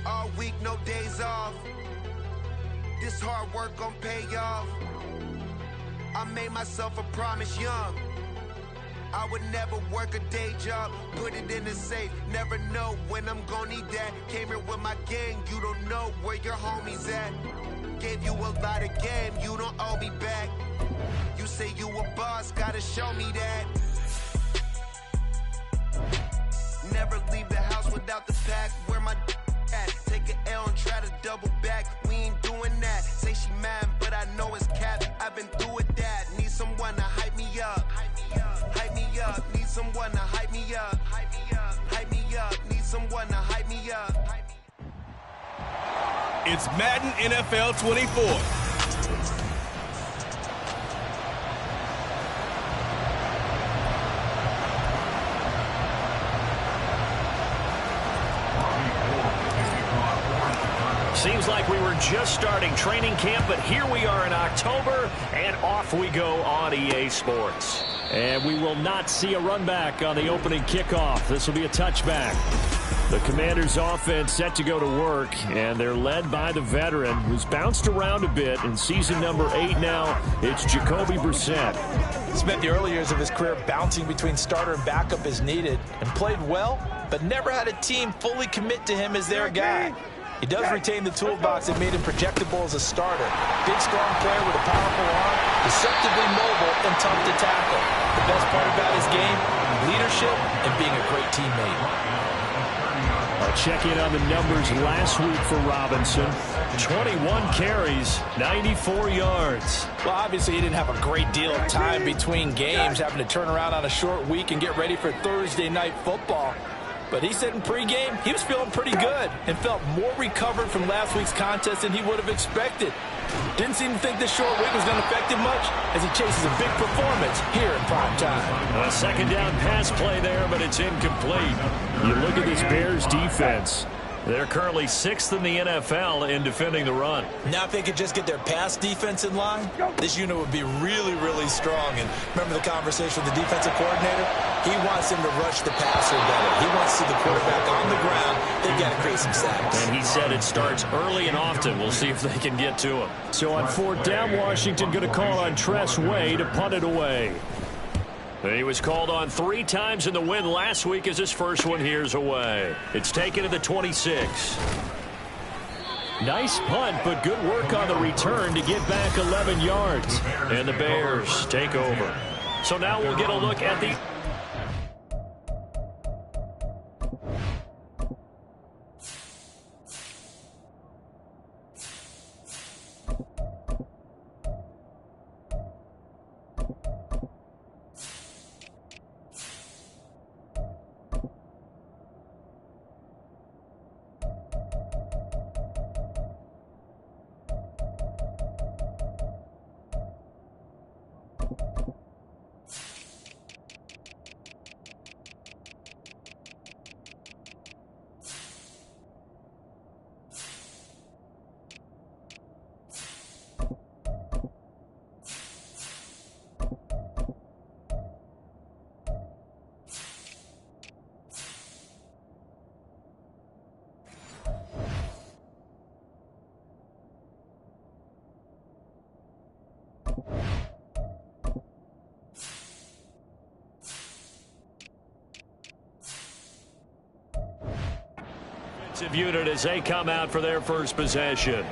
all week, no days off. This hard work gon' pay off. I made myself a promise young. I would never work a day job, put it in the safe. Never know when I'm gon' need that. Came here with my gang, you don't know where your homies at. Gave you a lot of game, you don't owe me back. You say you a boss, gotta show me that. Never leave the house without the pack. Where my at? Take an L and try to double back. We ain't doing that. Say she mad, but I know it's cap. I've been through with that. Need someone to hype me up. Hype me up. Need someone to hype me up. Hype me up. Need someone to hype me up. It's Madden NFL 24. Seems like we were just starting training camp, but here we are in October, and off we go on EA Sports. And we will not see a run back on the opening kickoff. This will be a touchback. The Commanders' offense set to go to work, and they're led by the veteran who's bounced around a bit in season number 8 now. It's Jacoby Brissett. Spent the early years of his career bouncing between starter and backup as needed, and played well, but never had a team fully commit to him as their guy. He does retain the toolbox that made him projectable as a starter. Big, strong player with a powerful arm, deceptively mobile and tough to tackle. The best part about his game, leadership and being a great teammate. I'll check in on the numbers last week for Robinson. 21 carries, 94 yards. Well, obviously he didn't have a great deal of time between games, having to turn around on a short week and get ready for Thursday night football. But he said in pregame he was feeling pretty good and felt more recovered from last week's contest than he would have expected. Didn't seem to think this short week was going to affect him much as he chases a big performance here in prime time. A second down pass play there, but it's incomplete. You look at this Bears defense. They're currently 6th in the NFL in defending the run. Now if they could just get their pass defense in line, this unit would be really, really strong. And remember the conversation with the defensive coordinator? He wants him to rush the passer better. He wants to see the quarterback on the ground. They've got to create some sacks. And he said it starts early and often. We'll see if they can get to him. So on 4th down, Washington going to call on Tress Way to punt it away. He was called on 3 times in the win last week as his first one here's away. It's taken to the 26. Nice punt, but good work on the return to get back 11 yards. And the Bears take over. So now we'll get a look at the... unit as they come out for their first possession.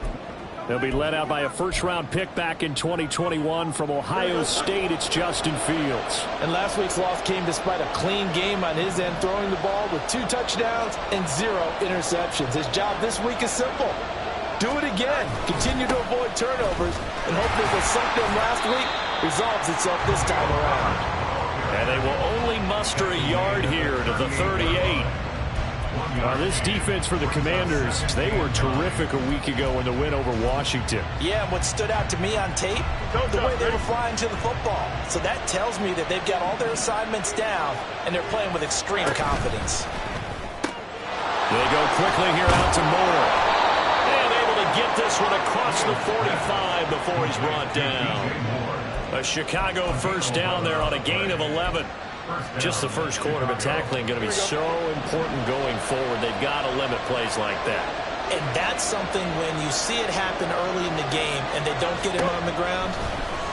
They'll be led out by a first-round pick back in 2021 from Ohio State. It's Justin Fields. And last week's loss came despite a clean game on his end, throwing the ball with 2 touchdowns and 0 interceptions. His job this week is simple. Do it again. Continue to avoid turnovers, and hopefully what sunk them last week resolves itself this time around. And they will only muster a yard here to the 38. This defense for the Commanders, they were terrific a week ago in the win over Washington. Yeah, and what stood out to me on tape, the way they were flying to the football. So that tells me that they've got all their assignments down, and they're playing with extreme confidence. They go quickly here out to Moore. And able to get this one across the 45 before he's brought down. A Chicago first down there on a gain of 11. Just the first quarter, but tackling going to be so important going forward. They've got to limit plays like that. And that's something when you see it happen early in the game and they don't get him on the ground,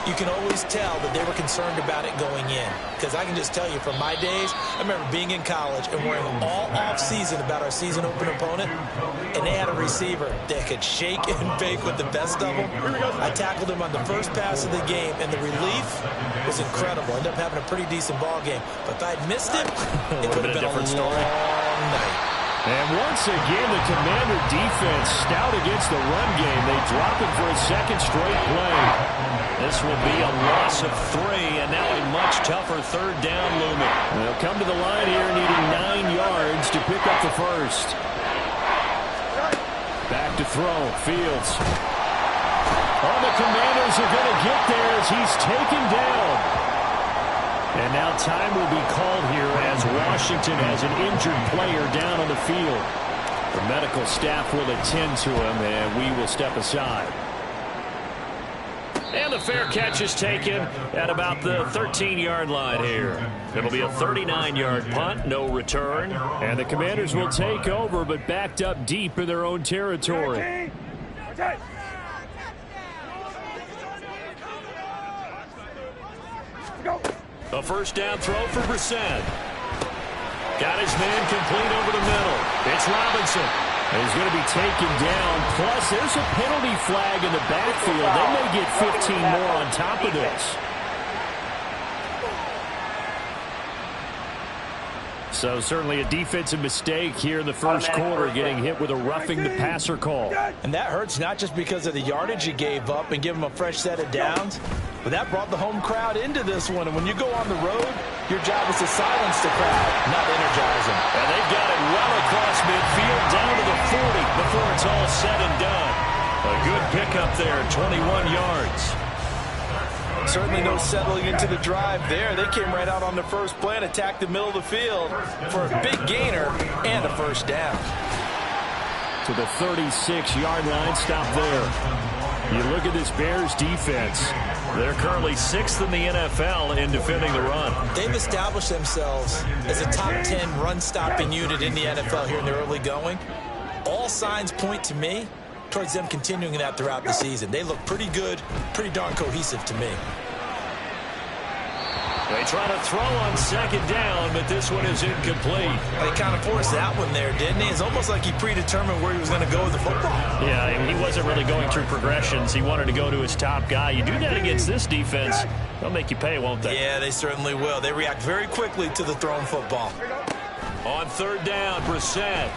you can always tell that they were concerned about it going in. Because I can just tell you from my days, I remember being in college and worrying all off-season about our season open opponent, and they had a receiver that could shake and bake with the best of them. I tackled him on the first pass of the game, and the relief was incredible. I ended up having a pretty decent ball game. But if I'd missed him, it would have been a long night. And once again, the Commander defense stout against the run game. They drop it for a second straight play. This will be a loss of 3, and now a much tougher third down looming. They'll come to the line here needing 9 yards to pick up the first. Back to throw. Fields. Oh, the Commanders are going to get there as he's taken down. And now time will be called here as Washington has an injured player down on the field. The medical staff will attend to him, and we will step aside. And the fair catch is taken at about the 13-yard line here. It'll be a 39-yard punt, no return. And the Commanders will take over, but backed up deep in their own territory. A first down throw for Brissett. Got his man complete over the middle. It's Robinson. He's going to be taken down. Plus, there's a penalty flag in the backfield. They may get 15 more on top of this. So certainly a defensive mistake here in the first quarter, getting hit with a roughing the passer call. And that hurts not just because of the yardage he gave up and give him a fresh set of downs, but that brought the home crowd into this one. And when you go on the road, your job is to silence the crowd, not energize them. And they've got it well across midfield down to the 40 before it's all said and done. A good pickup there, 21 yards. Certainly no settling into the drive there. They came right out on the first play and attacked the middle of the field for a big gainer and a first down. To the 36-yard line, stop there. You look at this Bears defense. They're currently 6th in the NFL in defending the run. They've established themselves as a top 10 run-stopping unit in the NFL here in the early going. All signs point to me towards them continuing that throughout the season. They look pretty good, pretty darn cohesive to me. They try to throw on second down, but this one is incomplete. They kind of forced that one there, didn't he? It's almost like he predetermined where he was going to go with the football. Yeah, he wasn't really going through progressions. He wanted to go to his top guy. You do that against this defense, they'll make you pay, won't they? Yeah, they certainly will. They react very quickly to the thrown football. On third down, Brissett.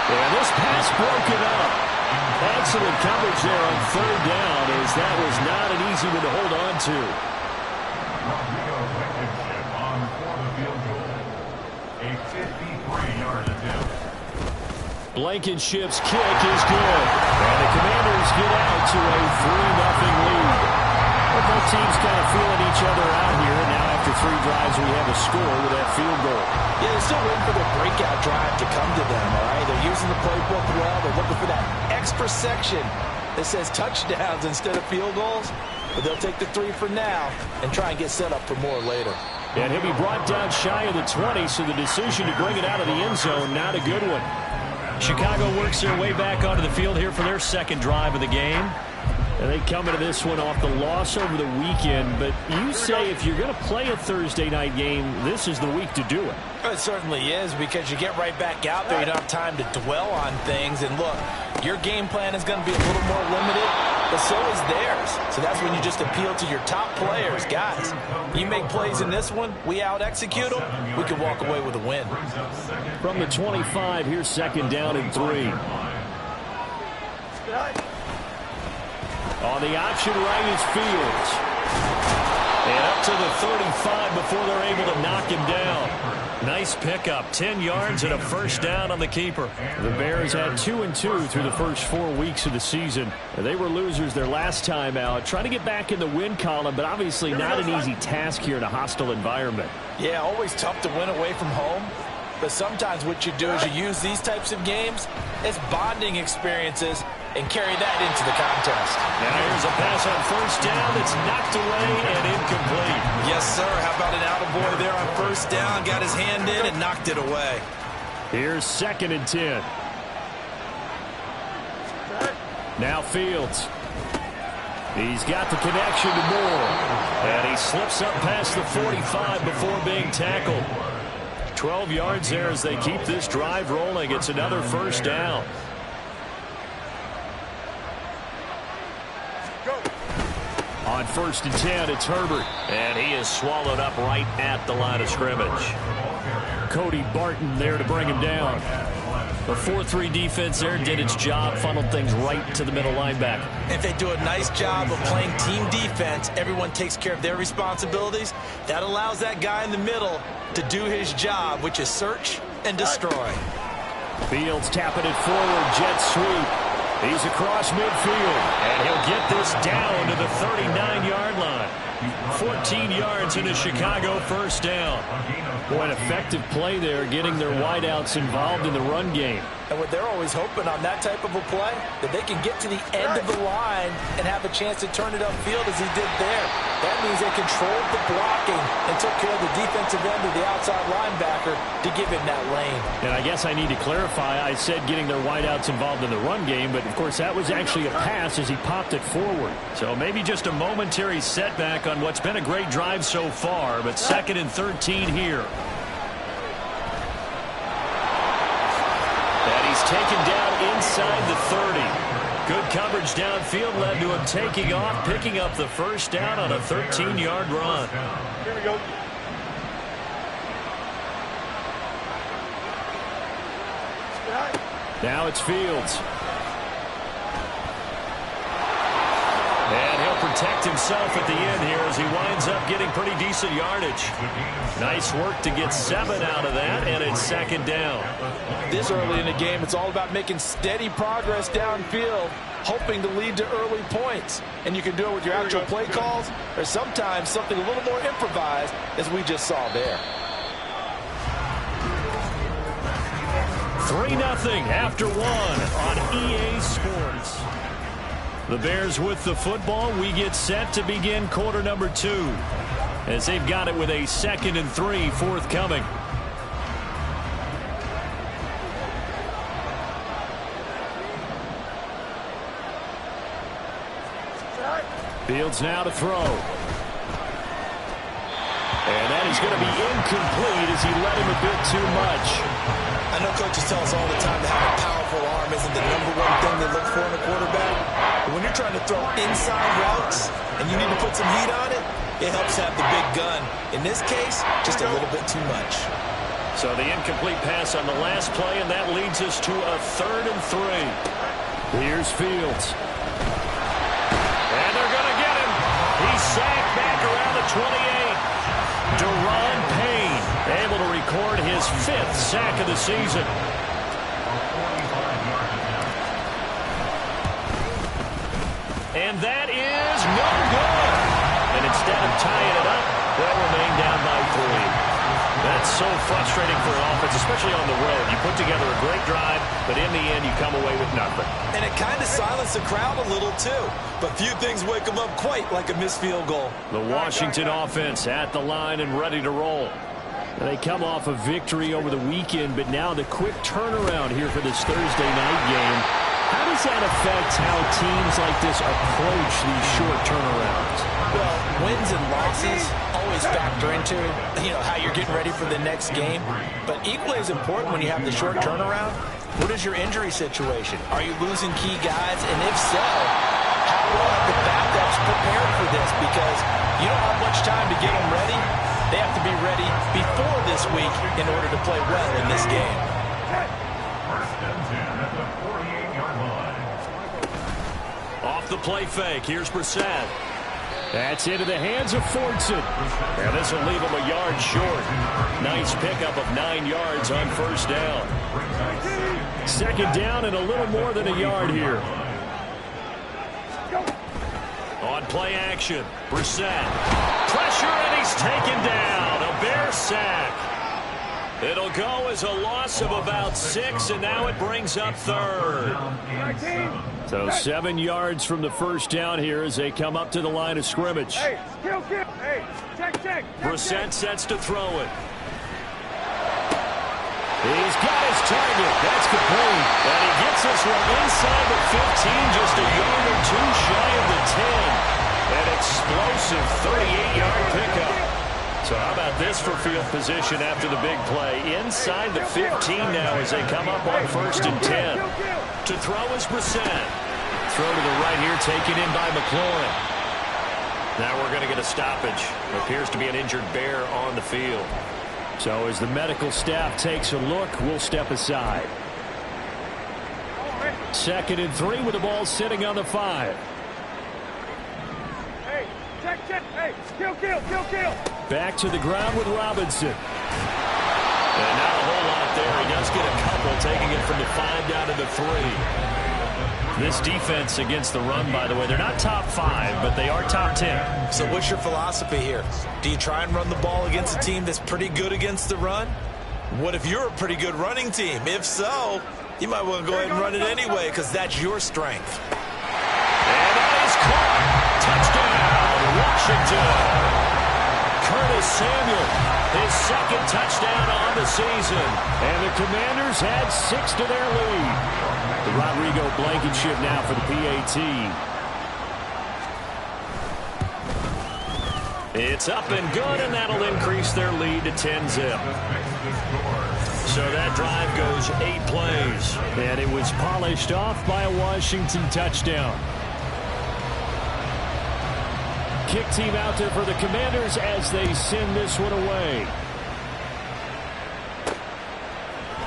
And this pass broken up. Excellent coverage there on third down, as that was not an easy one to hold on to. Blankenship's kick is good. And the Commanders get out to a 3-0 lead. Well, both teams kind of feeling each other out here. Now after 3 drives, we have a score with that field goal. Yeah, they're still waiting for their breakout drive to come to them, all right? They're using the playbook well. They're looking for that extra section that says touchdowns instead of field goals. But they'll take the 3 for now and try and get set up for more later. And he'll be brought down shy of the 20, so the decision to bring it out of the end zone, not a good one. Chicago works their way back onto the field here for their second drive of the game. And they come into this one off the loss over the weekend. But you say if you're going to play a Thursday night game, this is the week to do it. It certainly is, because you get right back out there. You don't have time to dwell on things. And look, your game plan is going to be a little more limited, but so is theirs. So that's when you just appeal to your top players. Guys, you make plays in this one, we out-execute them, we can walk away with a win. From the 25, here's second down and 3. On the option right is Fields. And up to the 35 before they're able to knock him down. Nice pickup, 10 yards and a first down on the keeper. The Bears had 2-2 through the first 4 weeks of the season. They were losers their last time out, trying to get back in the win column, but obviously not an easy task here in a hostile environment. Yeah, always tough to win away from home. But sometimes what you do is you use these types of games as bonding experiences and carry that into the contest. Now here's a pass on first down that's knocked away and incomplete. Yes, sir. How about an attaboy there on first down? Got his hand in and knocked it away. Here's 2nd and 10. Now Fields. He's got the connection to Moore. And he slips up past the 45 before being tackled. 12 yards there as they keep this drive rolling. It's another first down. On 1st and 10, it's Herbert. And he is swallowed up right at the line of scrimmage. Cody Barton there to bring him down. The 4-3 defense there did its job, funneled things right to the middle linebacker. If they do a nice job of playing team defense, everyone takes care of their responsibilities. That allows that guy in the middle to do his job, which is search and destroy. Fields tapping it forward, jet sweep. He's across midfield, and he'll get this down to the 39-yard line. 14 yards in a Chicago first down. Boy, an effective play there, getting their wideouts involved in the run game. And what they're always hoping on that type of a play, that they can get to the end of the line and have a chance to turn it upfield as he did there. That means they controlled the blocking and took care of the defensive end of the outside linebacker to give him that lane. And I guess I need to clarify, I said getting their wideouts involved in the run game, but of course that was actually a pass as he popped it forward. So maybe just a momentary setback on what's been a great drive so far, but 2nd and 13 here. And he's taken down inside the 30. Good coverage downfield led to him taking off, picking up the first down on a 13-yard run. Here we go. Now it's Fields. And he'll protect himself at the end here as he winds up getting pretty decent yardage. Nice work to get 7 out of that, and it's 2nd down. This early in the game, it's all about making steady progress downfield, hoping to lead to early points. And you can do it with your actual play calls or sometimes something a little more improvised, as we just saw there. 3-0 after 1 on EA Sports. The Bears with the football. We get set to begin quarter number 2 as they've got it with a 2nd and 3 forthcoming. Fields now to throw. And that is going to be incomplete as he let him a bit too much. I know coaches tell us all the time that having a powerful arm isn't the #1 thing they look for in a quarterback. But when you're trying to throw inside routes and you need to put some heat on it, it helps have the big gun. In this case, just a little bit too much. So the incomplete pass on the last play, and that leads us to a 3rd and 3. Here's Fields. And they're going to get him. He's sacked back around the 28. Deron Payne able to record his 5th sack of the season. And that is no good. And instead of tying it up, they'll remain down by 3. That's so frustrating for an offense, especially on the road. You put together a great drive, but in the end, you come away with nothing. And it kind of silenced the crowd a little, too. But few things wake them up quite like a missed field goal. The Washington offense at the line and ready to roll. They come off a victory over the weekend, but now the quick turnaround here for this Thursday night game. How does that affect how teams like this approach these short turnarounds? Well, wins and losses always factor into, how you're getting ready for the next game. But equally as important when you have the short turnaround, what is your injury situation? Are you losing key guys? And if so, how well have the backups prepared for this? Because you don't have much time to get them ready. They have to be ready before this week in order to play well in this game. Off the play fake, here's Brissett. That's into the hands of Fortson. And this will leave him a yard short. Nice pickup of 9 yards on first down. 2nd down and a little more than a yard here. On play action, Brissett. Pressure, and he's taken down. A Bear sack. It'll go as a loss of about 6, and now it brings up 3rd. So 7 yards from the first down here as they come up to the line of scrimmage. Hey, kill. Hey, check. Brissett sets to throw it. He's got his target. That's complete. And he gets this one inside the 15, just a yard or two shy of the 10. An explosive 38-yard pickup. So how about this for field position after the big play? Inside the 15 now as they come up on 1st and 10. To throw is Brissett. Throw to the right here, taken in by McLaurin. Now we're going to get a stoppage. Appears to be an injured Bear on the field. So as the medical staff takes a look, we'll step aside. 2nd and 3 with the ball sitting on the 5. Hey, check. Hey, kill. Back to the ground with Robinson. And not a whole lot there. He does get a couple, taking it from the 5 down to the 3. This defense against the run, by the way, they're not top 5, but they are top 10. So what's your philosophy here? Do you try and run the ball against a team that's pretty good against the run? What if you're a pretty good running team? If so, you might want to go ahead and run it anyway because that's your strength. And that is caught. Touchdown, Washington. Curtis Samuel, his 2nd touchdown on the season. And the Commanders had 6 to their lead. The Rodrigo Blankenship now for the PAT. It's up and good, and that'll increase their lead to 10-zip. So that drive goes 8 plays. And it was polished off by a Washington touchdown. Kick team out there for the Commanders as they send this one away.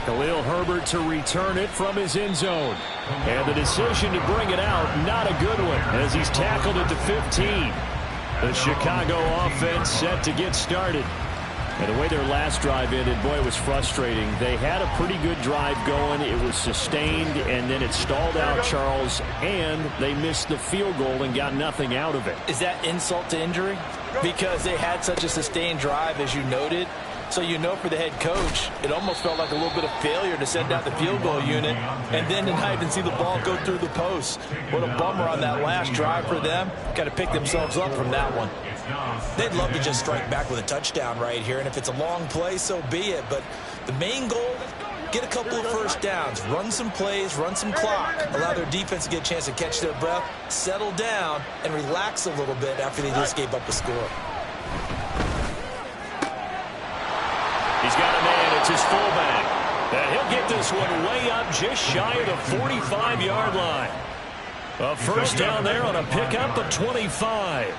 Khalil Herbert to return it from his end zone. And the decision to bring it out, not a good one, as he's tackled at the 15. The Chicago offense set to get started. And the way their last drive ended, boy, it was frustrating. They had a pretty good drive going. It was sustained, and then it stalled out, Charles, and they missed the field goal and got nothing out of it. Is that insult to injury? Because they had such a sustained drive, as you noted. So you know for the head coach, it almost felt like a little bit of failure to send out the field goal unit and then to not even see the ball go through the post. What a bummer on that last drive for them. Got to pick themselves up from that one. They'd love to just strike back with a touchdown right here, and if it's a long play, so be it. But the main goal, get a couple of first downs, run some plays, run some clock, allow their defense to get a chance to catch their breath, settle down, and relax a little bit after they just gave up a score. He's got a man. It's his fullback. And he'll get this one way up just shy of the 45-yard line. A first down there on a pickup of 25.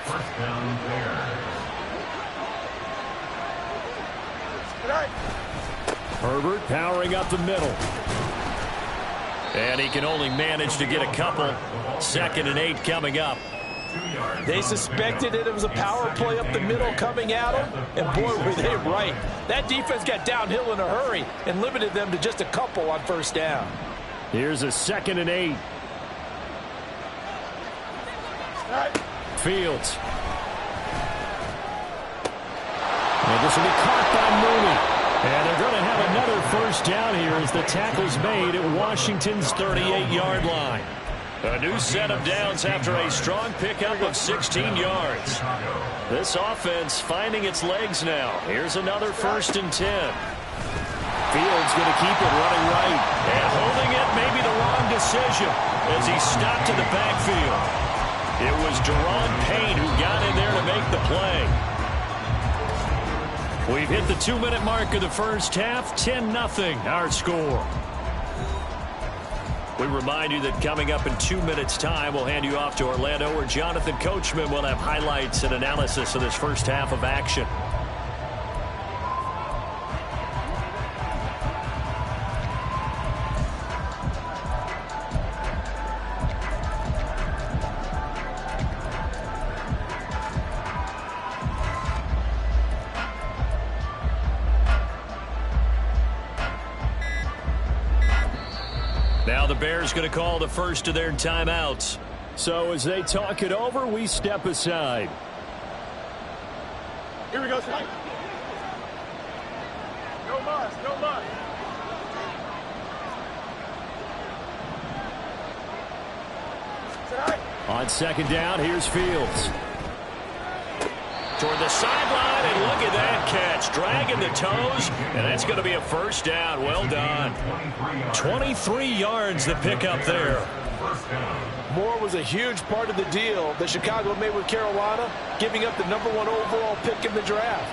Herbert powering up the middle. And he can only manage to get a couple. 2nd and 8 coming up. They suspected it was a power play up the middle coming at them, and boy, were they right. That defense got downhill in a hurry and limited them to just a couple on first down. Here's a 2nd and 8. Fields. And this will be caught by Mooney. And they're going to have another first down here as the tackle's made at Washington's 38-yard line. A new set of downs after a strong pickup of 16 yards. This offense finding its legs now. Here's another 1st and 10. Fields going to keep it running right. And holding it may be the wrong decision as he stopped in the backfield. It was Deron Payne who got in there to make the play. We've hit the 2-minute mark of the first half. 10-0 our score. We remind you that coming up in 2 minutes' time, we'll hand you off to Orlando, where Jonathan Coachman will have highlights and analysis of this first half of action. Now the Bears going to call the first of their timeouts. So as they talk it over, we step aside. Here we go, Spike. No muss, no muss. On 2nd down, here's Fields. toward the sideline, and look at that catch. Dragging the toes, and that's going to be a first down. Well done. 23 yards to pick up there. Moore was a huge part of the deal that Chicago made with Carolina, giving up the #1 overall pick in the draft.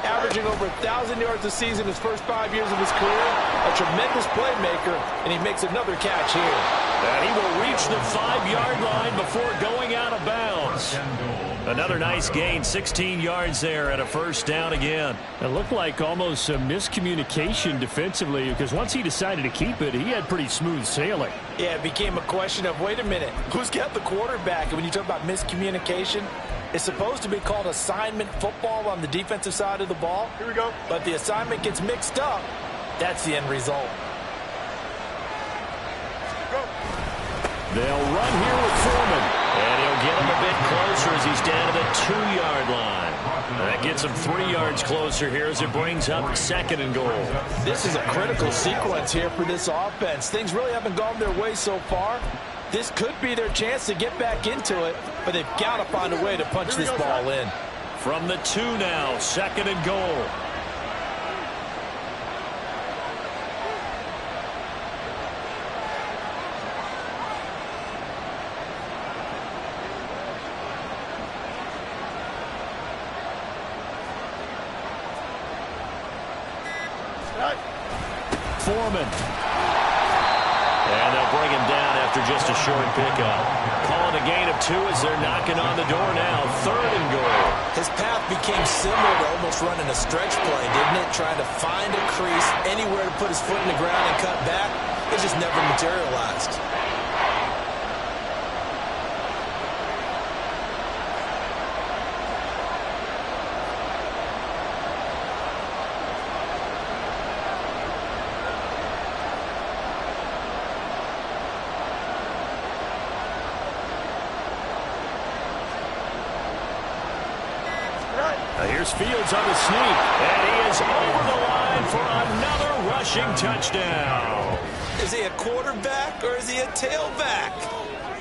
Averaging over 1,000 yards a season his first 5 years of his career. A tremendous playmaker, and he makes another catch here. And he will reach the 5-yard line before going out of bounds. Another nice gain, 16 yards there and a first down again. It looked like almost a miscommunication defensively, because once he decided to keep it, he had pretty smooth sailing. Yeah, it became a question of, wait a minute, who's got the quarterback? And when you talk about miscommunication, it's supposed to be called assignment football on the defensive side of the ball. Here we go. But the assignment gets mixed up. That's the end result. Go. They'll run here with Foreman. And he'll get him a bit closer as he's down to the 2-yard line. That gets him 3 yards closer here as it brings up 2nd and goal. This is a critical sequence here for this offense. Things really haven't gone their way so far. This could be their chance to get back into it, but they've got to find a way to punch this ball in. From the 2 now, 2nd and goal. Foreman. And they'll bring him down after just a short pickup. Calling a gain of 2 as they're knocking on the door now. 3rd and goal. His path became similar to almost running a stretch play, didn't it? Trying to find a crease, anywhere to put his foot in the ground and cut back. It just never materialized. Here's Fields on the sneak, and he is over the line for another rushing touchdown. Is he a quarterback or is he a tailback?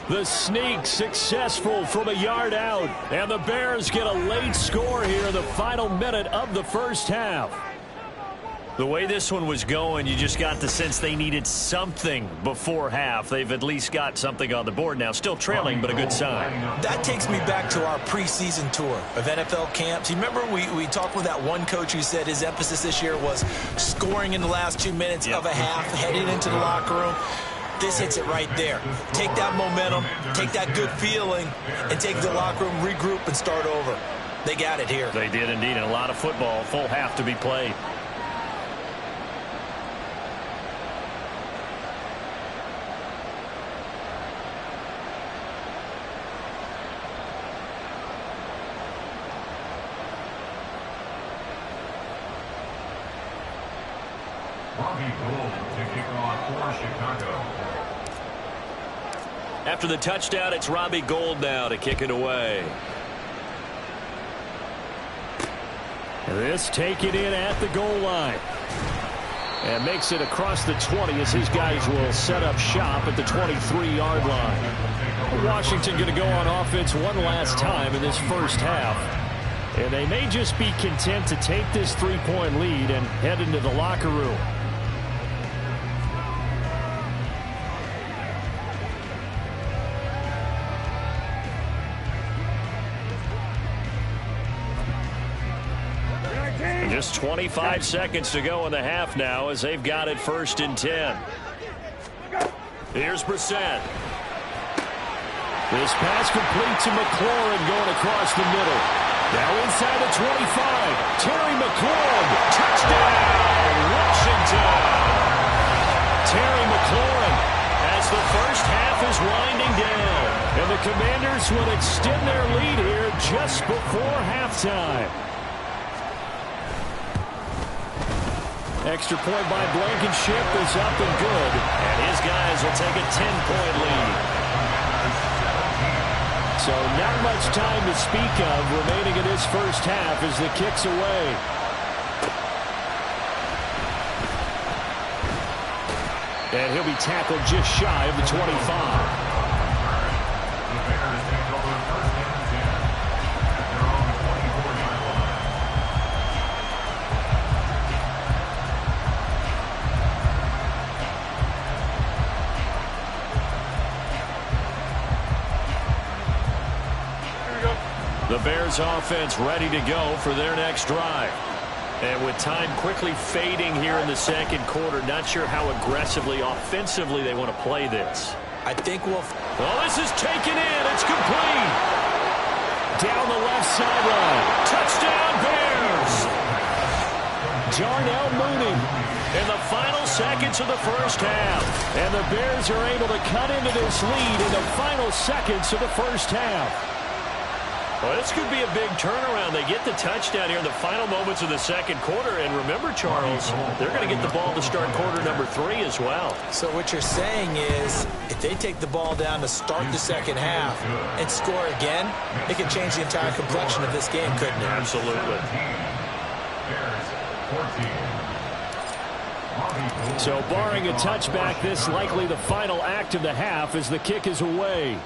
The sneak successful from a yard out, and the Bears get a late score here in the final minute of the first half. The way this one was going, you just got the sense they needed something before half. They've at least got something on the board now. Still trailing, but a good sign. That takes me back to our preseason tour of NFL camps. You remember we talked with that one coach who said his emphasis this year was scoring in the last 2 minutes of a half, heading into the locker room. This hits it right there. Take that momentum, take that good feeling, and take the locker room, regroup, and start over. They got it here. They did indeed, and a lot of football, full half to be played. After the touchdown, it's Robbie Gould now to kick it away. This taken in at the goal line. And makes it across the 20 as his guys will set up shop at the 23-yard line. Washington going to go on offense one last time in this first half. And they may just be content to take this 3-point lead and head into the locker room. Just 25 seconds to go in the half now as they've got it 1st and 10. Here's Brissett. This pass complete to McLaurin going across the middle. Now inside the 25. Terry McLaurin. Touchdown, Washington. Terry McLaurin as the first half is winding down. And the Commanders will extend their lead here just before halftime. Extra point by Blankenship is up and good. And his guys will take a 10-point lead. So not much time to speak of remaining in this first half as the kick's away. And he'll be tackled just shy of the 25. The Bears offense ready to go for their next drive. And with time quickly fading here in the second quarter, not sure how aggressively, offensively they want to play this. I think we'll... Oh, this is taken in. It's complete. Down the left sideline. Touchdown, Bears. Darnell Mooney in the final seconds of the first half. And the Bears are able to cut into this lead in the final seconds of the first half. Well, this could be a big turnaround. They get the touchdown here in the final moments of the second quarter. And remember, Charles, they're going to get the ball to start quarter number 3 as well. So what you're saying is if they take the ball down to start the second half and score again, it could change the entire complexion of this game, couldn't it? Absolutely. So barring a touchback, this likely the final act of the half as the kick is away.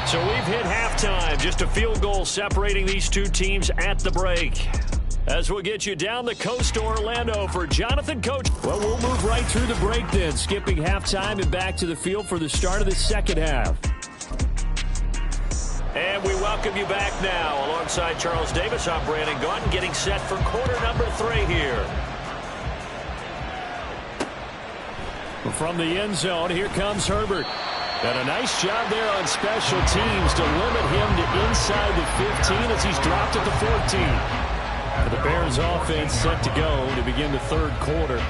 So we've hit halftime. Just a field goal separating these two teams at the break. As we'll get you down the coast to Orlando for Jonathan Coach. Well, we'll move right through the break then, skipping halftime and back to the field for the start of the second half. And we welcome you back now. Alongside Charles Davis, I'm Brandon Gaudin, getting set for quarter number 3 here. From the end zone, here comes Herbert. And a nice job there on special teams to limit him to inside the 15 as he's dropped at the 14. The Bears offense set to go to begin the third quarter.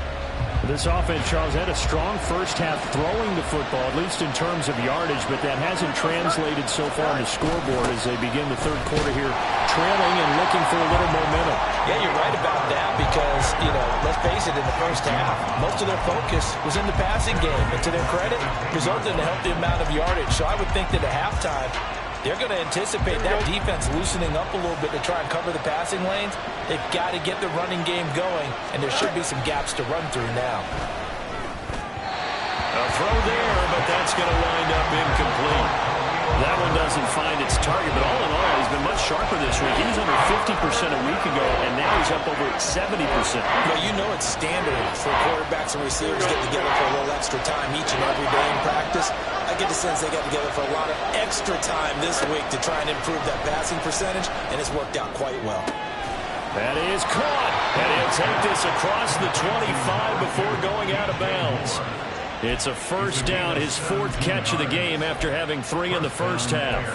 This offense, Charles, had a strong first half throwing the football, at least in terms of yardage, but that hasn't translated so far on the scoreboard as they begin the third quarter here, trailing and looking for a little momentum. Yeah, you're right about that because, let's face it, in the first half, most of their focus was in the passing game. And to their credit, resulted in a healthy amount of yardage. So I would think that at halftime, they're going to anticipate that defense loosening up a little bit to try and cover the passing lanes. They've got to get the running game going, and there should be some gaps to run through now. A throw there, but that's going to wind up incomplete. That one doesn't find its target, but all in all, he's been much sharper this week. He was under 50% a week ago, and now he's up over 70%. Well, it's standard for quarterbacks and receivers to get together for a little extra time each and every day in practice. I get the sense they got together for a lot of extra time this week to try and improve that passing percentage, and it's worked out quite well. That is caught, and he'll take this across the 25 before going out of bounds. It's a first down, his 4th catch of the game after having 3 in the first half.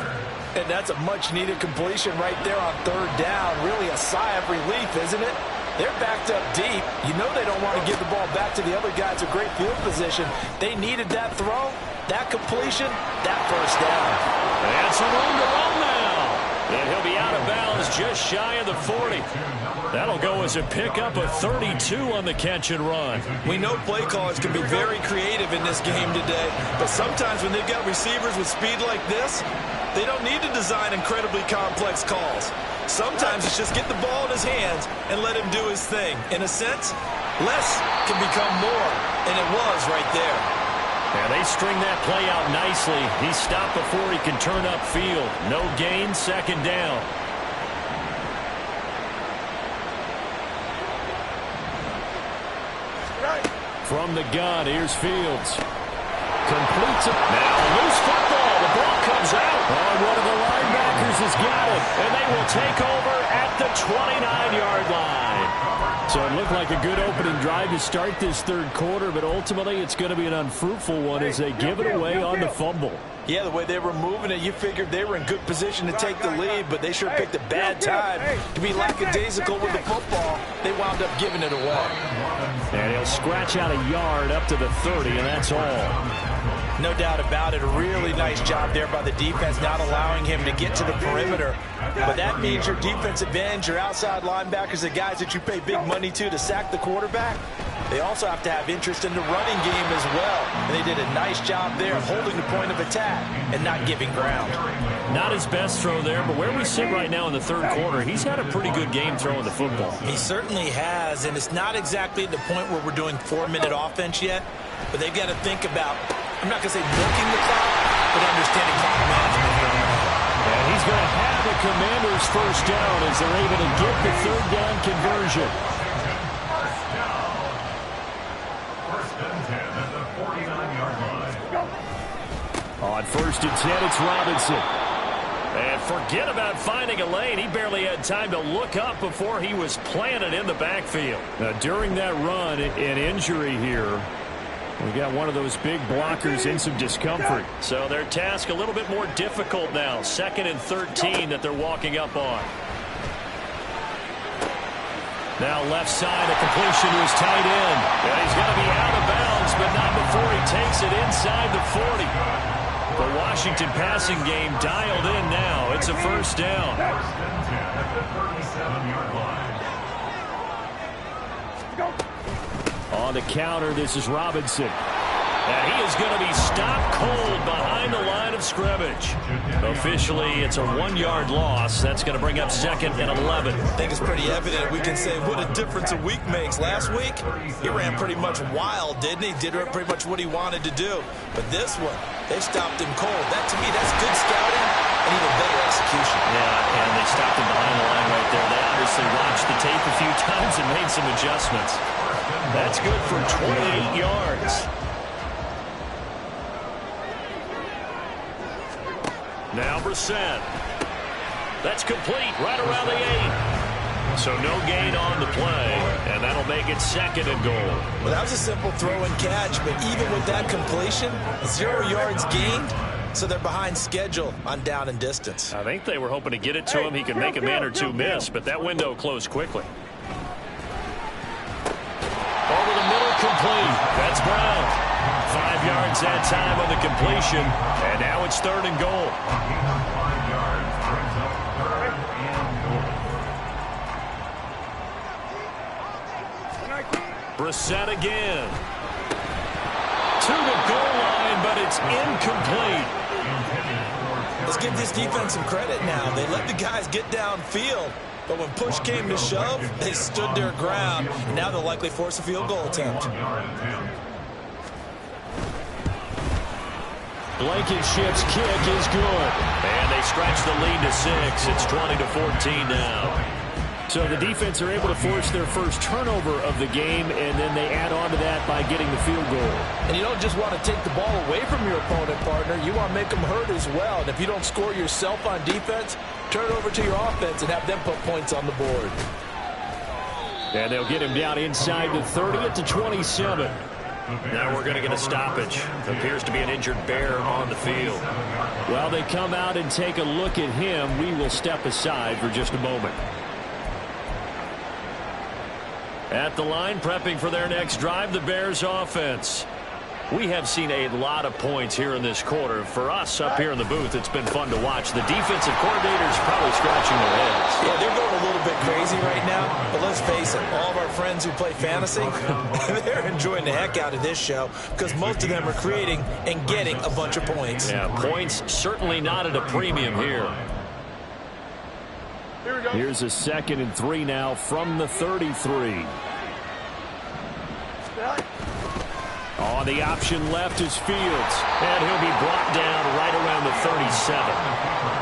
And that's a much-needed completion right there on third down. Really a sigh of relief, isn't it? They're backed up deep. They don't want to give the ball back to the other guys in great field position. They needed that throw, that completion, that first down. And some room to run now. And he'll be out of bounds just shy of the 40. That'll go as a pickup of 32 on the catch and run. We know play callers can be very creative in this game today, but sometimes when they've got receivers with speed like this, they don't need to design incredibly complex calls. Sometimes it's just get the ball in his hands and let him do his thing. In a sense, less can become more, and it was right there. And they string that play out nicely. He stopped before he can turn upfield. No gain, second down. From the gun, here's Fields. Completes it. Now loose football. The ball comes out. Oh, one of the linebackers has got it. And they will take over at the 29-yard line. So it looked like a good opening drive to start this third quarter, but ultimately it's going to be an unfruitful one as they give it away on the fumble. Yeah, the way they were moving it, you figured they were in good position to take the lead, but they sure picked a bad time to be lackadaisical with the football. They wound up giving it away. And he'll scratch out a yard up to the 30, and that's all. No doubt about it. A really nice job there by the defense, not allowing him to get to the perimeter. But that means your defensive ends, your outside linebackers, the guys that you pay big money to sack the quarterback, they also have to have interest in the running game as well. And they did a nice job there holding the point of attack and not giving ground. Not his best throw there, but where we sit right now in the third quarter, he's had a pretty good game throwing the football. He certainly has, and it's not exactly at the point where we're doing 4-minute offense yet, but they've got to think about, I'm not going to say milking the clock, but understanding clock management here. And he's going to have the Commanders' first down as they're able to get the third down conversion. 1st and 10, it's Robinson. And forget about finding a lane. He barely had time to look up before he was planted in the backfield. Now, during that run, an injury here. We got one of those big blockers in some discomfort. So their task a little bit more difficult now. 2nd and 13 that they're walking up on. Now left side, a completion to his tight end. And he's going to be out of bounds, but not before he takes it inside the 40. The Washington passing game dialed in now. It's a 1st down. On the counter, this is Robinson. And he is going to be stopped cold behind the line of scrimmage. Officially, it's a 1-yard loss. That's going to bring up 2nd and 11. I think it's pretty evident. We can say what a difference a week makes. Last week, he ran pretty much wild, didn't he? Did pretty much what he wanted to do. But this one, they stopped him cold. That, to me, that's good scouting and even better execution. Yeah, and they stopped him behind the line right there. They obviously watched the tape a few times and made some adjustments. That's good for 28 yards. Now Brissett. That's complete right around the 8. So no gain on the play, and that'll make it 2nd and goal. Well, that was a simple throw and catch, but even with that completion, 0 yards gained, so they're behind schedule on down and distance. I think they were hoping to get it to him. He could make a man or two miss, but that window closed quickly. Over the middle, complete. That's Brown. 5 yards that time on the completion, and now it's 3rd and goal. Brissett again. To the goal line, but it's incomplete. Let's give this defense some credit now. They let the guys get downfield, but when push came to shove, they stood their ground, and now they'll likely force a field goal attempt. Blankenship's kick is good. And they stretch the lead to 6. It's 20-14 now. So the defense are able to force their first turnover of the game, and then they add on to that by getting the field goal. And you don't just want to take the ball away from your opponent, partner. You want to make them hurt as well. And if you don't score yourself on defense, turn it over to your offense and have them put points on the board. And they'll get him down inside the 30 at the 27. Now we're going to get a stoppage. Appears to be an injured Bear on the field. While they come out and take a look at him, we will step aside for just a moment. At the line, prepping for their next drive, the Bears offense. We have seen a lot of points here in this quarter. For us up here in the booth, it's been fun to watch. The defensive coordinator's probably scratching their heads. Yeah, they're going a little bit crazy right now. But let's face it, all of our friends who play fantasy, they're enjoying the heck out of this show because most of them are creating and getting a bunch of points. Yeah, points certainly not at a premium here. Here we go. Here's a 2nd and 3 now from the 33. On the option left is Fields. And he'll be brought down right around the 37.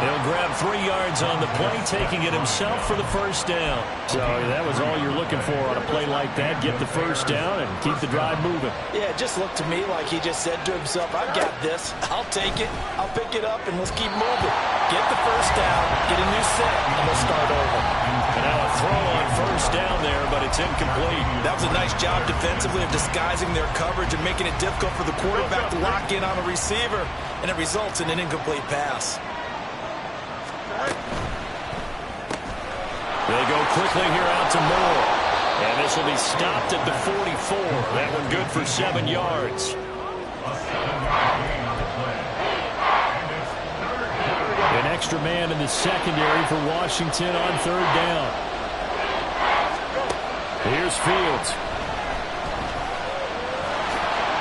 He'll grab 3 yards on the play, taking it himself for the 1st down. So that was all you're looking for on a play like that. Get the 1st down and keep the drive moving. Yeah, it just looked to me like he just said to himself, I've got this. I'll take it. I'll pick it up, and let's keep moving. Get the 1st down, get a new set, and we'll start over. And now a throw on 1st down there, but it's incomplete. That was a nice job defensively of disguising their coverage and making it difficult for the quarterback to lock in on a receiver, and it results in an incomplete pass. They go quickly here out to Moore. And this will be stopped at the 44. That one good for 7 yards. An extra man in the secondary for Washington on 3rd down. Here's Fields.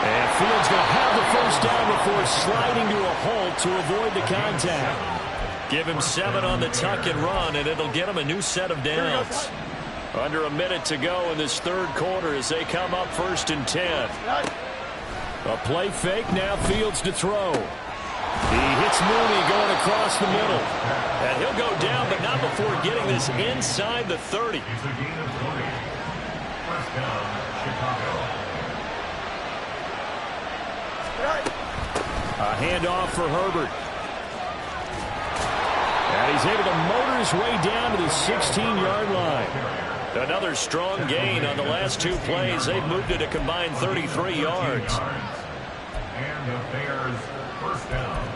And Fields going to have the 1st down before sliding to a halt to avoid the contact. Give him 7 on the tuck and run, and it'll get him a new set of downs. Under a minute to go in this 3rd quarter as they come up 1st and 10. A play fake, now Fields to throw. He hits Mooney going across the middle. And he'll go down, but not before getting this inside the 30. A handoff for Herbert. And he's able to motor his way down to the 16-yard line. Another strong gain on the last 2 plays. They've moved it a combined 33 yards. And the Bears first down.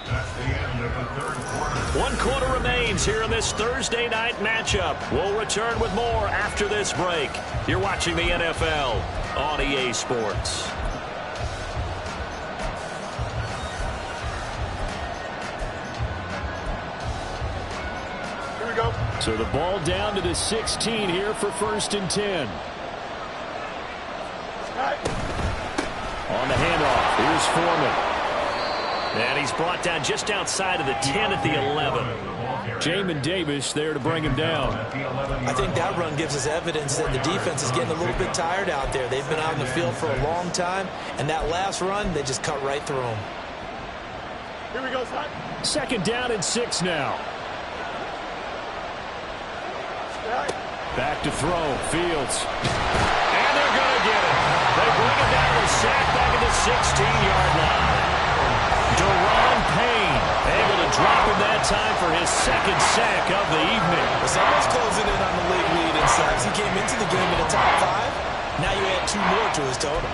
That's the end of the third quarter. 1 quarter remains here in this Thursday night matchup. We'll return with more after this break. You're watching the NFL on EA Sports. So the ball down to the 16 here for 1st and 10. On the handoff, here's Foreman. And he's brought down just outside of the 10 at the 11. Jamin Davis there to bring him down. I think that run gives us evidence that the defense is getting a little bit tired out there. They've been out in the field for a long time, and that last run, they just cut right through them. Here we go, son. 2nd down and 6 now. Back to throw, Fields. And they're going to get it. They bring him down to sack back at the 16-yard line. Deron Payne able to drop him that time for his 2nd sack of the evening. Well, someone's closing in on the league lead in sacks. He came into the game in the top 5. Now you add 2 more to his total.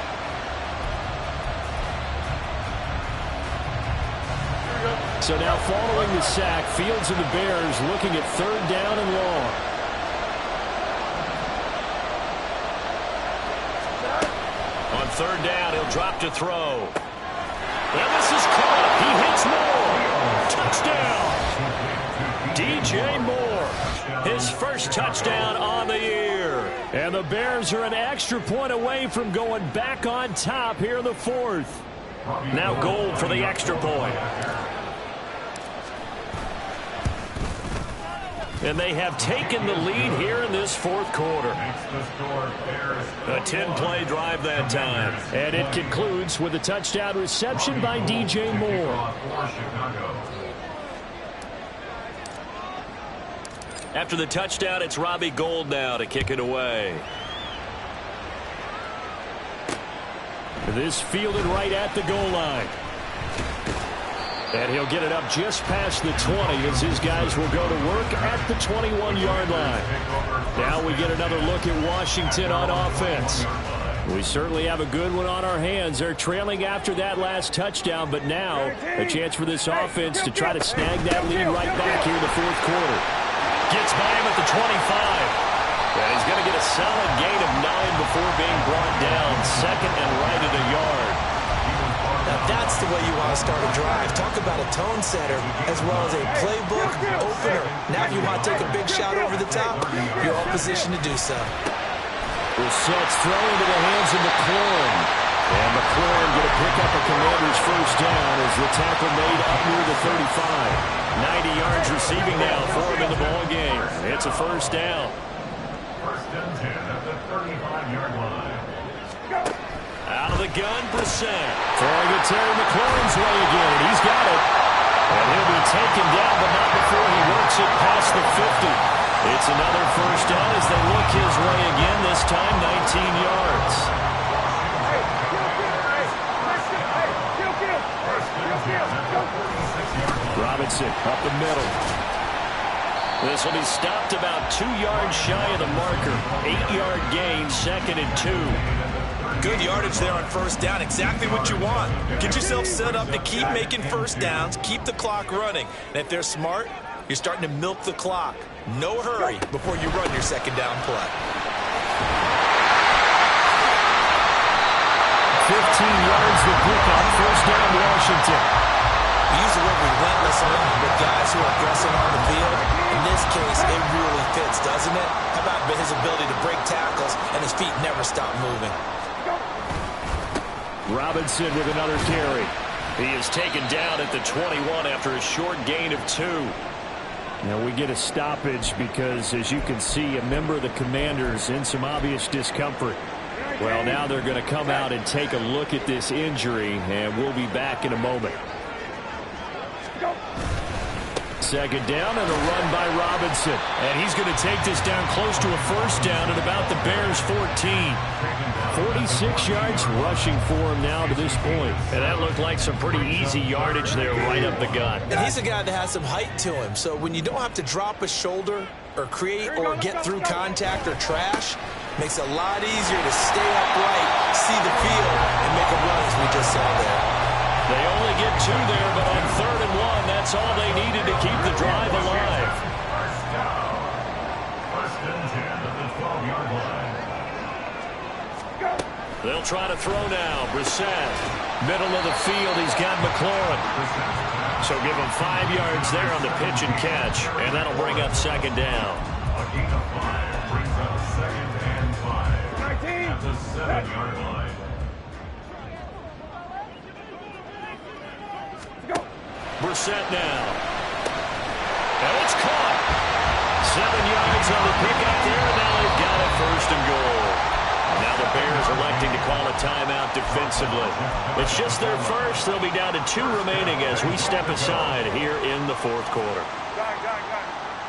So now following the sack, Fields and the Bears looking at 3rd down and long. On 3rd down, he'll drop to throw. And this is caught. He hits Moore. Touchdown. DJ Moore. His first touchdown on the year. And the Bears are an extra point away from going back on top here in the 4th. Now Gold for the extra point. And they have taken the lead here in this 4th quarter. A 10-play drive that time. And it concludes with a touchdown reception by DJ Moore. After the touchdown, it's Robbie Gould now to kick it away. This fielded right at the goal line. And he'll get it up just past the 20 as his guys will go to work at the 21-yard line. Now we get another look at Washington on offense. We certainly have a good one on our hands. They're trailing after that last touchdown, but now a chance for this offense to try to snag that lead right back here in the 4th quarter. Gets by him at the 25. And he's going to get a solid gain of 9 before being brought down. 2nd and right at a yard. Now that's the way you want to start a drive. Talk about a tone setter as well as a playbook opener. Now if you want to take a big shot over the top, you're all positioned to do so. Brissett's throw into the hands of McLaurin. And McLaurin going to pick up a Commander's first down as the tackle made up near the 35. 90 yards receiving now for him in the ball game. It's a first down. 1st and 10 at the 35-yard line. Out of the gun, Brissett. Throwing it Terry McLaurin's way again. He's got it. And he'll be taken down, but not before he works it past the 50. It's another first down as they look his way again, this time 19 yards. Robinson up the middle. This will be stopped about 2 yards shy of the marker. 8-yard gain, 2nd and 2. Good yardage there on first down. Exactly what you want. Get yourself set up to keep making first downs, keep the clock running. And if they're smart, you're starting to milk the clock. No hurry before you run your 2nd down play. 15 yards the pickup. First down, Washington. We use the word relentless with guys who are aggressive on the field. In this case, it really fits, doesn't it? How about his ability to break tackles and his feet never stop moving? Robinson with another carry. He is taken down at the 21 after a short gain of 2. Now we get a stoppage because, as you can see, a member of the Commanders in some obvious discomfort. Well, now they're going to come out and take a look at this injury, and we'll be back in a moment. second down and a run by Robinson. And he's going to take this down close to a first down at about the Bears' 14. 46 yards rushing for him now to this point. And that looked like some pretty easy yardage there right up the gut. And he's a guy that has some height to him, so when you don't have to drop a shoulder or create or get through contact or trash, makes it a lot easier to stay upright, see the field, and make a run as we just saw there. They only get 2 there, but on 3rd and 1, that's all they needed to keep the drive alive. First and 10 at the 12-yard line. They'll try to throw now. Brissett, middle of the field. He's got McLaurin. So give him 5 yards there on the pitch and catch, and that'll bring up second down. A gain of 5 brings up 2nd and 5 at the 7-yard line. Brissett now. And it's caught. 7 yards on the pick out there, and now they've got it 1st and goal. Now the Bears electing to call a timeout defensively. It's just their first. They'll be down to 2 remaining as we step aside here in the 4th quarter.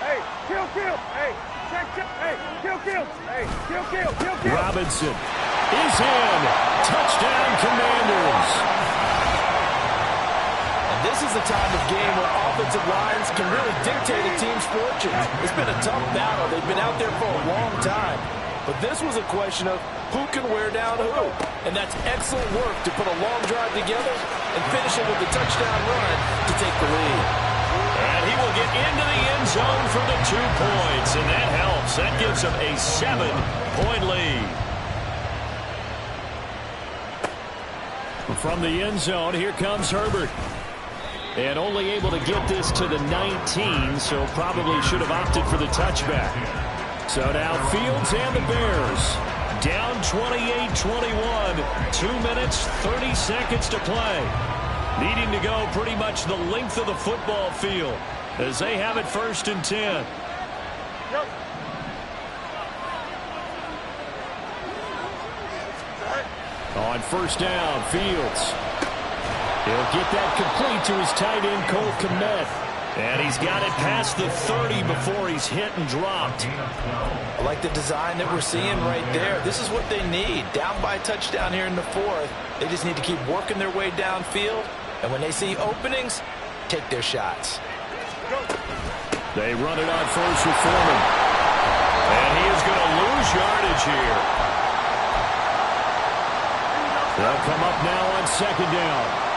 Hey, kill. Hey, check. Hey, kill. Hey, kill. Robinson is in. Touchdown, Commanders. And this is the time of game where offensive lines can really dictate a team's fortunes. It's been a tough battle. They've been out there for a long time. But this was a question of who can wear down who. And that's excellent work to put a long drive together and finish it with a touchdown run to take the lead. And he will get into the end zone for the 2 points, and that helps. That gives him a 7-point lead. From the end zone, here comes Herbert. And only able to get this to the 19, so probably should have opted for the touchback. So now Fields and the Bears down 28-21. 2 minutes, 30 seconds to play. Needing to go pretty much the length of the football field as they have it 1st and 10. On 1st down, Fields. He'll get that complete to his tight end, Cole Kmet. And he's got it past the 30 before he's hit and dropped. I like the design that we're seeing right there. This is what they need. Down by a touchdown here in the 4th. They just need to keep working their way downfield. And when they see openings, take their shots. They run it on 1st with Foreman. And he is going to lose yardage here. They'll come up now on 2nd down.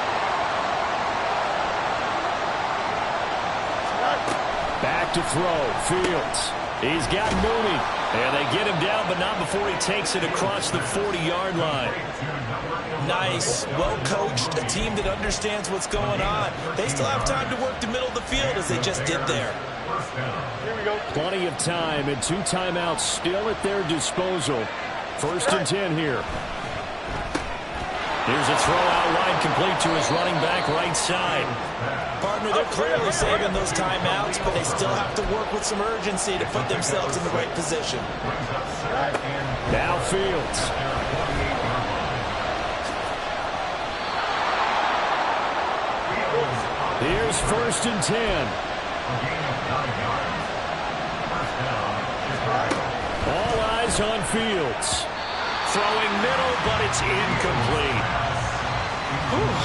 Back to throw. Fields. He's got Mooney. And they get him down, but not before he takes it across the 40-yard line. Nice. Well coached. A team that understands what's going on. They still have time to work the middle of the field as they just did there. Plenty of time and 2 timeouts still at their disposal. 1st and 10 here. Here's a throw out wide complete to his running back right side. Partner, they're clearly saving those timeouts, but they still have to work with some urgency to put themselves in the right position. Now Fields. Here's 1st and 10. All eyes on Fields. Throwing middle, but it's incomplete.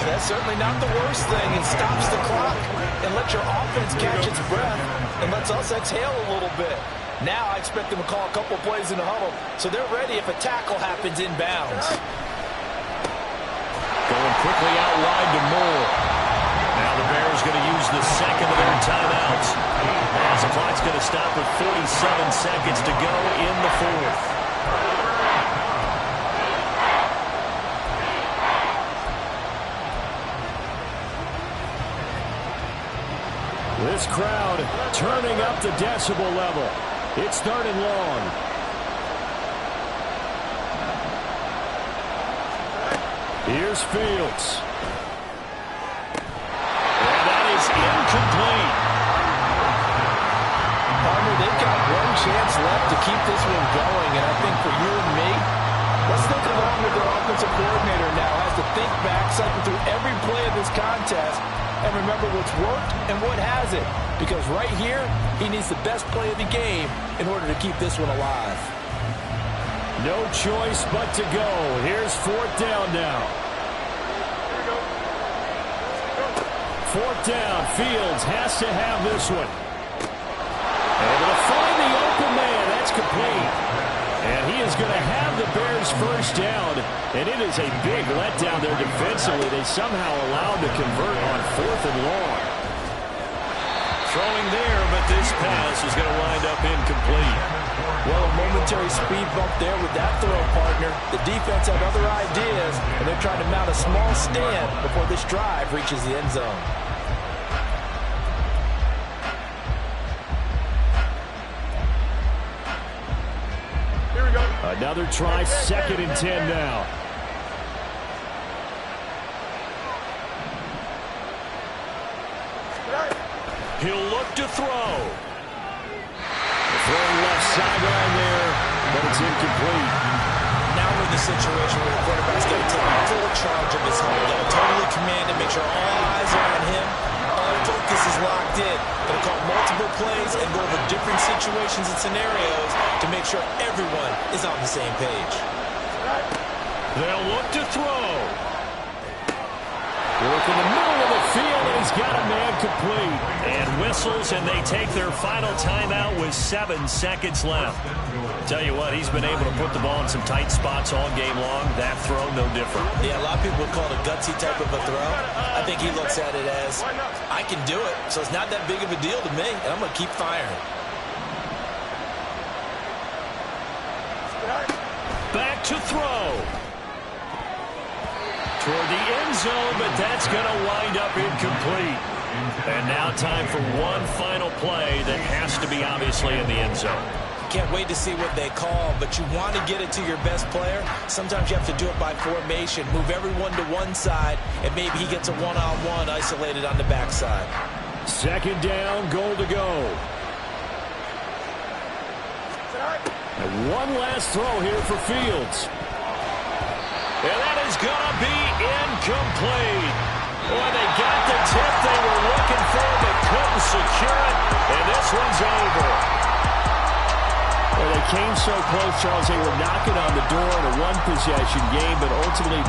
That's certainly not the worst thing. It stops the clock and lets your offense catch its breath and lets us exhale a little bit. Now I expect them to call a couple plays in the huddle, so they're ready if a tackle happens inbounds. Going quickly out wide to Moore. Now the Bears going to use the 2nd of their timeouts. As the clock's going to stop with 47 seconds to go in the 4th. This crowd turning up the decibel level. It's 3rd and long. Here's Fields. And that is incomplete. Partner, they've got one chance left to keep this one going, and I think for you and me, let's think along with their offensive coordinator now has to think back, cycle through every play of this contest, and remember what's worked and what hasn't. Because right here, he needs the best play of the game in order to keep this one alive. No choice but to go. Here's 4th down now. Fourth down. Fields has to have this one. Able to find the open man. That's complete. And he is going to have the Bears first down. And it is a big letdown there defensively. They somehow allowed to convert on 4th and long. Throwing there, but this pass is going to wind up incomplete. Well, a momentary speed bump there with that throw, partner. The defense had other ideas, and they're trying to mount a small stand before this drive reaches the end zone. Here we go. Another try, 2nd and 10 now. He'll look to throw. Throwing left sideline there, but it's incomplete. Now we're in the situation where the quarterback's got to take full charge of his home. Got to totally command it, make sure all eyes are on him. All focus is locked in. Going to call multiple plays and go over different situations and scenarios to make sure everyone is on the same page. They'll look to throw. Work in the middle of the field, and he's got a man complete. And whistles, and they take their final timeout with 7 seconds left. Tell you what, he's been able to put the ball in some tight spots all game long. That throw, no different. Yeah, a lot of people would call it a gutsy type of a throw. I think he looks at it as, I can do it, so it's not that big of a deal to me, and I'm going to keep firing. Back to throw. Toward the end zone, but that's going to wind up incomplete. And now time for one final play that has to be obviously in the end zone. Can't wait to see what they call, but you want to get it to your best player. Sometimes you have to do it by formation. Move everyone to one side, and maybe he gets a one-on-one isolated on the backside. 2nd down, goal to go. And one last throw here for Fields. And that is going to be incomplete. Boy, they got the tip they were looking for, but couldn't secure it. And this one's over. Well, they came so close, Charles. They were knocking on the door in a one-possession game, but ultimately